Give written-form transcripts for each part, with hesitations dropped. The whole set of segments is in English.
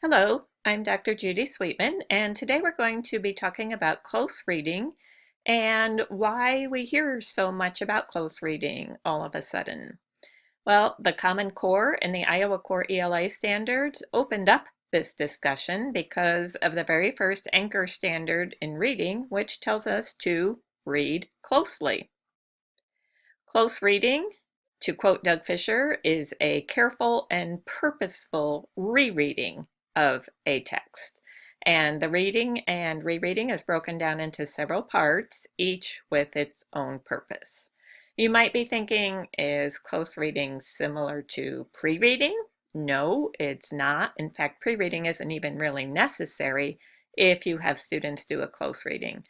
Hello, I'm Dr. Judy Sweetman, and today we're going to be talking about close reading and why we hear so much about close reading all of a sudden. Well, the Common Core and the Iowa Core ELA standards opened up this discussion because of the very first anchor standard in reading, which tells us to read closely. Close reading, to quote Doug Fisher, is a careful and purposeful rereading of a text. And the reading and rereading is broken down into several parts, each with its own purpose. You might be thinking, is close reading similar to pre-reading? No, it's not. In fact, pre-reading isn't even really necessary if you have students do a close reading.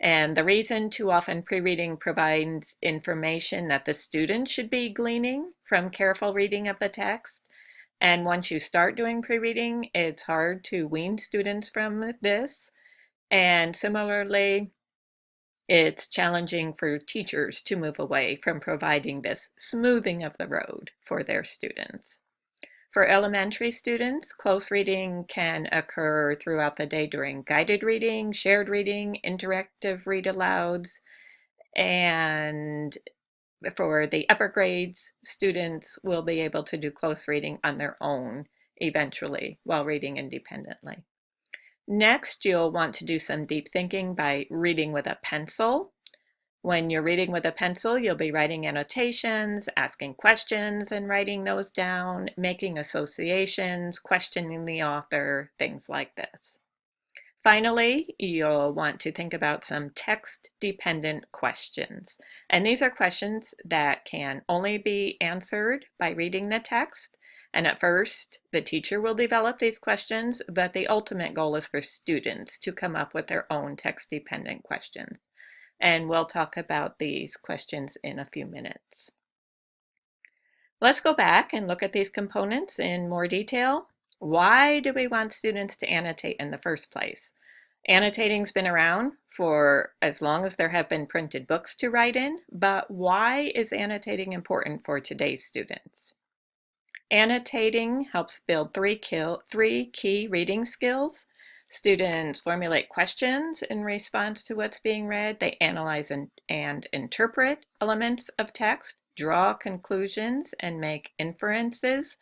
And the reason too often pre-reading provides information that the student should be gleaning from careful reading of the text. And once you start doing pre-reading, it's hard to wean students from this. And similarly, it's challenging for teachers to move away from providing this smoothing of the road for their students. For elementary students, close reading can occur throughout the day during guided reading, shared reading, interactive read alouds, and for the upper grades, students will be able to do close reading on their own eventually while reading independently. Next, you'll want to do some deep thinking by reading with a pencil. When you're reading with a pencil, you'll be writing annotations, asking questions and writing those down, making associations, questioning the author, things like this. Finally, you'll want to think about some text-dependent questions. And these are questions that can only be answered by reading the text. And at first, the teacher will develop these questions, but the ultimate goal is for students to come up with their own text-dependent questions. And we'll talk about these questions in a few minutes. Let's go back and look at these components in more detail. Why do we want students to annotate in the first place? Annotating's been around for as long as there have been printed books to write in, but why is annotating important for today's students? Annotating helps build three key reading skills. Students formulate questions in response to what's being read. They analyze and interpret elements of text, draw conclusions, and make inferences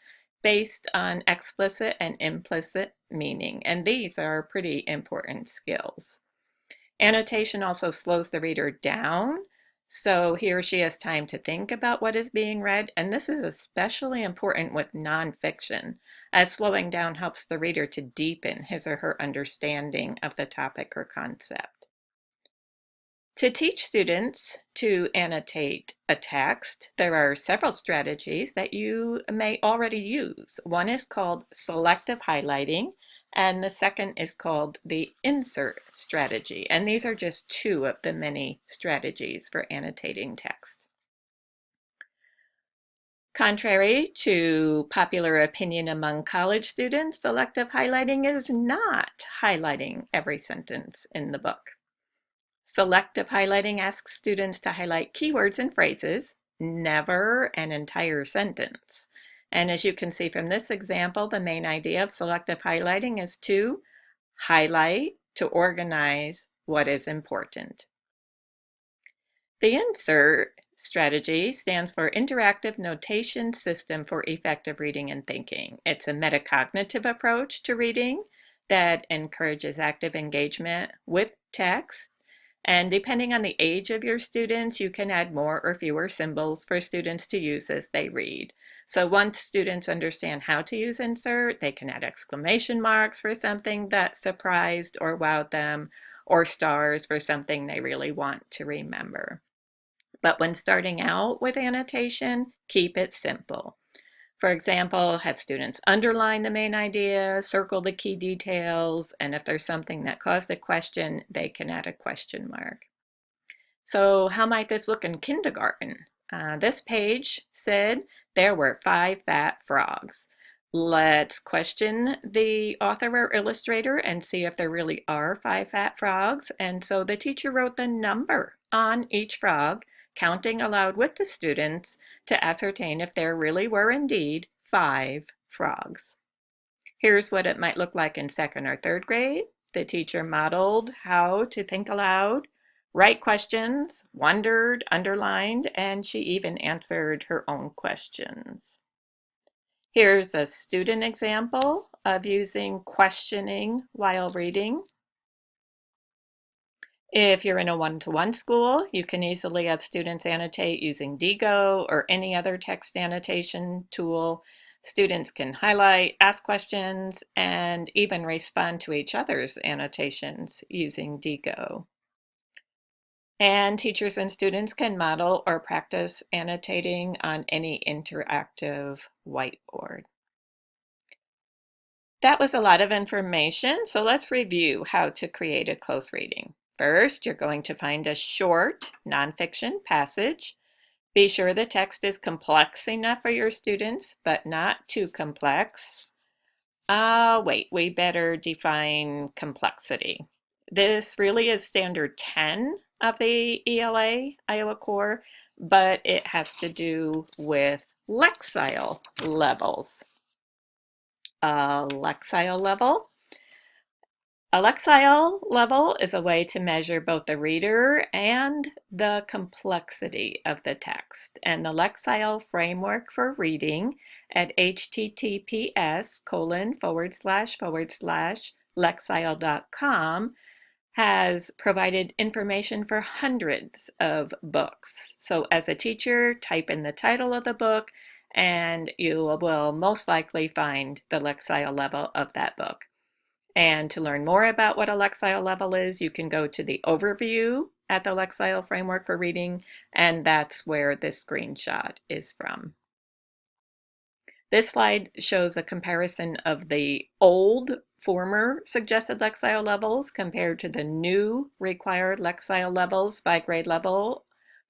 based on explicit and implicit meaning. And these are pretty important skills. Annotation also slows the reader down, so he or she has time to think about what is being read, and this is especially important with nonfiction, as slowing down helps the reader to deepen his or her understanding of the topic or concept. To teach students to annotate a text, there are several strategies that you may already use. One is called selective highlighting, and the second is called the insert strategy. And these are just two of the many strategies for annotating text. Contrary to popular opinion among college students, selective highlighting is not highlighting every sentence in the book. Selective highlighting asks students to highlight keywords and phrases, never an entire sentence. And as you can see from this example, the main idea of selective highlighting is to highlight, to organize what is important. The insert strategy stands for Interactive Notation System for Effective Reading and Thinking. It's a metacognitive approach to reading that encourages active engagement with text. And depending on the age of your students, you can add more or fewer symbols for students to use as they read. So once students understand how to use insert, they can add exclamation marks for something that surprised or wowed them, or stars for something they really want to remember. But when starting out with annotation, keep it simple. For example, have students underline the main idea, circle the key details, and if there's something that caused a question, they can add a question mark. So how might this look in kindergarten? This page said there were 5 fat frogs. Let's question the author or illustrator and see if there really are 5 fat frogs. And so the teacher wrote the number on each frog, counting aloud with the students to ascertain if there really were indeed 5 frogs. Here's what it might look like in second or third grade. The teacher modeled how to think aloud, write questions, wondered, underlined, and she even answered her own questions. Here's a student example of using questioning while reading. If you're in a one-to-one school, you can easily have students annotate using Diigo or any other text annotation tool. Students can highlight, ask questions, and even respond to each other's annotations using Diigo. And teachers and students can model or practice annotating on any interactive whiteboard. That was a lot of information, so let's review how to create a close reading. First, you're going to find a short nonfiction passage. Be sure the text is complex enough for your students, but not too complex. Wait, we better define complexity. This really is standard 10 of the ELA, Iowa Core, but it has to do with Lexile levels. Lexile level. A Lexile level is a way to measure both the reader and the complexity of the text. And the Lexile framework for reading at https://lexile.com has provided information for hundreds of books. So as a teacher, type in the title of the book and you will most likely find the Lexile level of that book. And to learn more about what a Lexile level is, you can go to the overview at the Lexile Framework for Reading, and that's where this screenshot is from. This slide shows a comparison of the old former suggested Lexile levels compared to the new required Lexile levels by grade level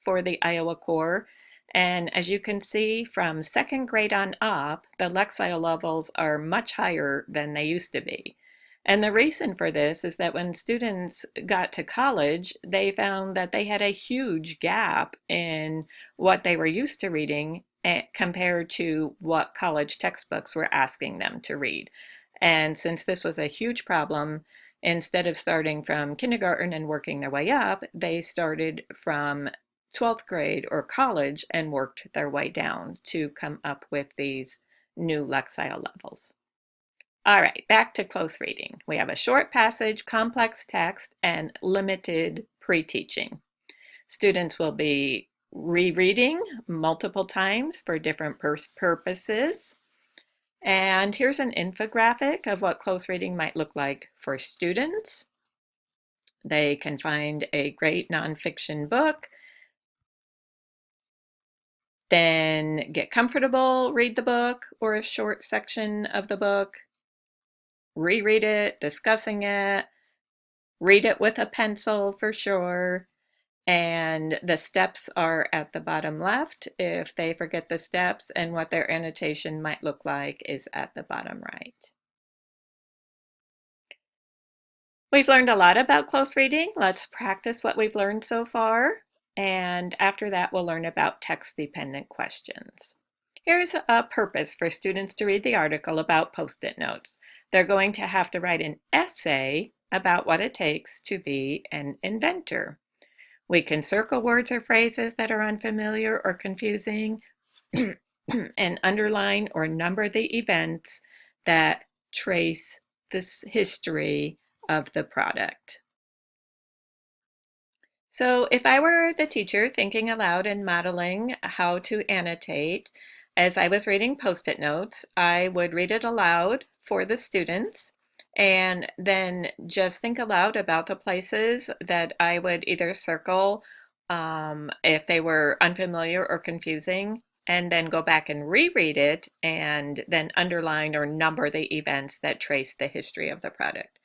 for the Iowa Core. And as you can see, from second grade on up, the Lexile levels are much higher than they used to be. And the reason for this is that when students got to college, they found that they had a huge gap in what they were used to reading compared to what college textbooks were asking them to read. And since this was a huge problem, instead of starting from kindergarten and working their way up, they started from 12th grade or college and worked their way down to come up with these new Lexile levels. All right, back to close reading. We have a short passage, complex text, and limited pre-teaching. Students will be rereading multiple times for different purposes. And here's an infographic of what close reading might look like for students. They can find a great nonfiction book, then get comfortable, read the book or a short section of the book, reread it, discussing it, read it with a pencil for sure. And the steps are at the bottom left if they forget the steps, and what their annotation might look like is at the bottom right. We've learned a lot about close reading. Let's practice what we've learned so far. And after that, we'll learn about text-dependent questions. Here's a purpose for students to read the article about Post-it notes. They're going to have to write an essay about what it takes to be an inventor. We can circle words or phrases that are unfamiliar or confusing and underline or number the events that trace this history of the product. So if I were the teacher thinking aloud and modeling how to annotate, as I was reading Post-it notes, I would read it aloud for the students and then just think aloud about the places that I would either circle if they were unfamiliar or confusing, and then go back and reread it and then underline or number the events that trace the history of the product.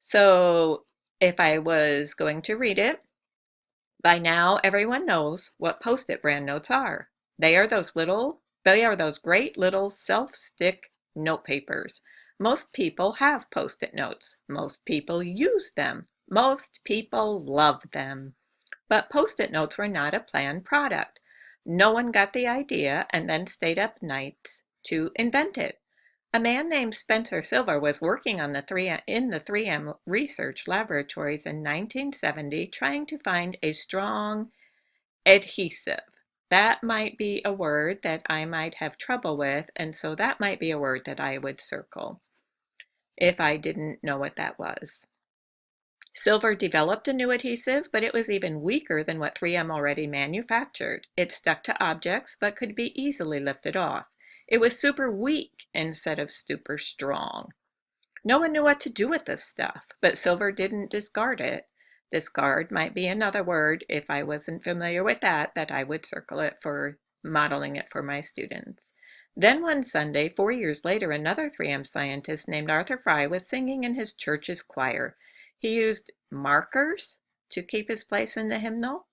So if I was going to read it, by now everyone knows what Post-it brand notes are. They are those great little self-stick note papers. Most people have Post-it notes. Most people use them. Most people love them. But Post-it notes were not a planned product. No one got the idea and then stayed up nights to invent it. A man named Spencer Silver was working on in the 3M research laboratories in 1970 trying to find a strong adhesive. That might be a word that I might have trouble with, and so that might be a word that I would circle if I didn't know what that was. Silver developed a new adhesive, but it was even weaker than what 3M already manufactured. It stuck to objects, but could be easily lifted off. It was super weak instead of super strong. No one knew what to do with this stuff, but Silver didn't discard it. Discard might be another word. If I wasn't familiar with that I would circle it for modeling it for my students. Then one Sunday, 4 years later, another 3M scientist named Arthur Fry was singing in his church's choir. He used markers to keep his place in the hymnal.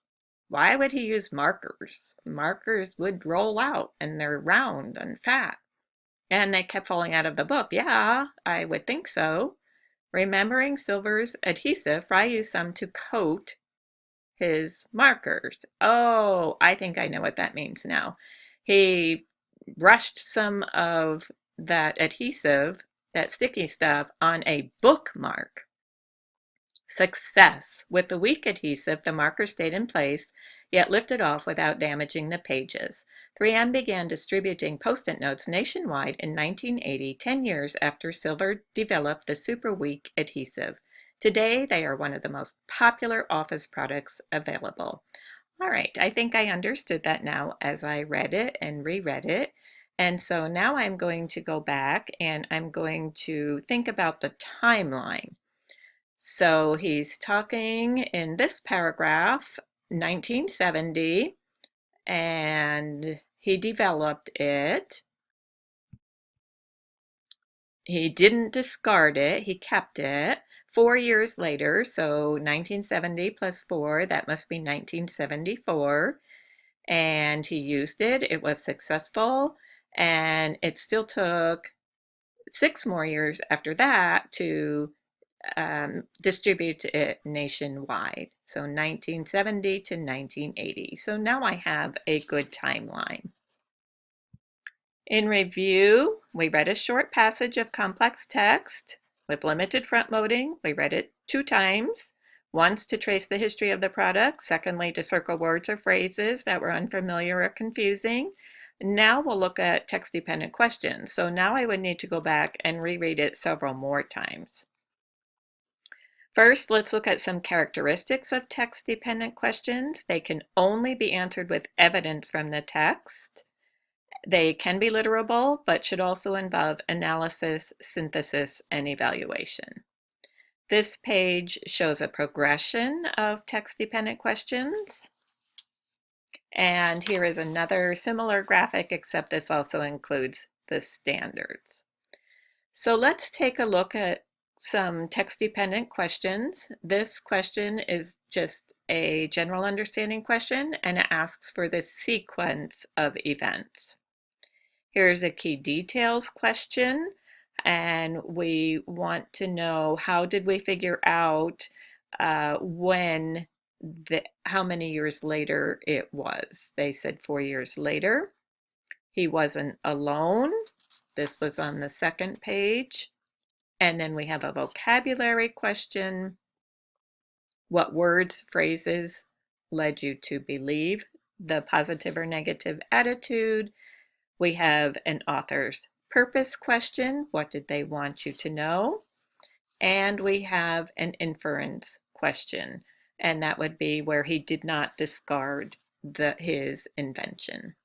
Why would he use markers? Markers would roll out and they're round and fat. And they kept falling out of the book. Yeah, I would think so. Remembering Silver's adhesive, Fry used some to coat his markers. Oh, I think I know what that means now. He brushed some of that adhesive, that sticky stuff, on a bookmark. Success! With the weak adhesive, the marker stayed in place, yet lifted off without damaging the pages. 3M began distributing Post-it notes nationwide in 1980, 10 years after Silver developed the super weak adhesive. Today, they are one of the most popular office products available. All right, I think I understood that now as I read it and reread it. And so now I'm going to go back and I'm going to think about the timeline. So he's talking in this paragraph, 1970, and he developed it. He didn't discard it, he kept it. 4 years later, so 1970 plus 4, that must be 1974. And he used it, it was successful, and it still took 6 more years after that to distribute it nationwide. So 1970 to 1980. So now I have a good timeline. In review, we read a short passage of complex text with limited front loading. We read it 2 times. Once to trace the history of the product, secondly to circle words or phrases that were unfamiliar or confusing. Now we'll look at text-dependent questions. So now I would need to go back and reread it several more times. First, let's look at some characteristics of text-dependent questions. They can only be answered with evidence from the text. They can be literable, but should also involve analysis, synthesis, and evaluation. This page shows a progression of text-dependent questions. And here is another similar graphic, except this also includes the standards. So let's take a look at some text-dependent questions. This question is just a general understanding question, and it asks for the sequence of events. Here's a key details question, and we want to know how did we figure out how many years later it was. They said 4 years later. He wasn't alone. This was on the second page. And then we have a vocabulary question. What words, phrases led you to believe the positive or negative attitude? We have an author's purpose question. What did they want you to know? And we have an inference question. And that would be where he did not discard his invention.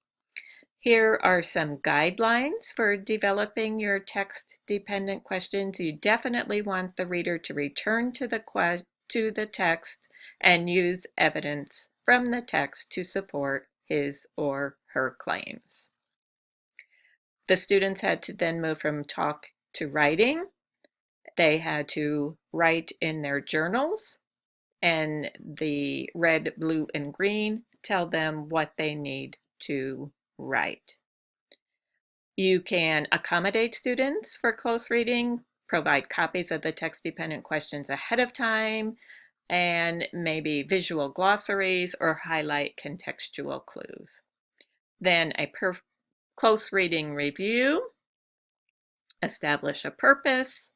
Here are some guidelines for developing your text-dependent questions. You definitely want the reader to return to the text and use evidence from the text to support his or her claims. The students had to then move from talk to writing. They had to write in their journals, and the red, blue, and green tell them what they need to write. You can accommodate students for close reading, provide copies of the text-dependent questions ahead of time, and maybe visual glossaries or highlight contextual clues. Then a close reading review. establish a purpose,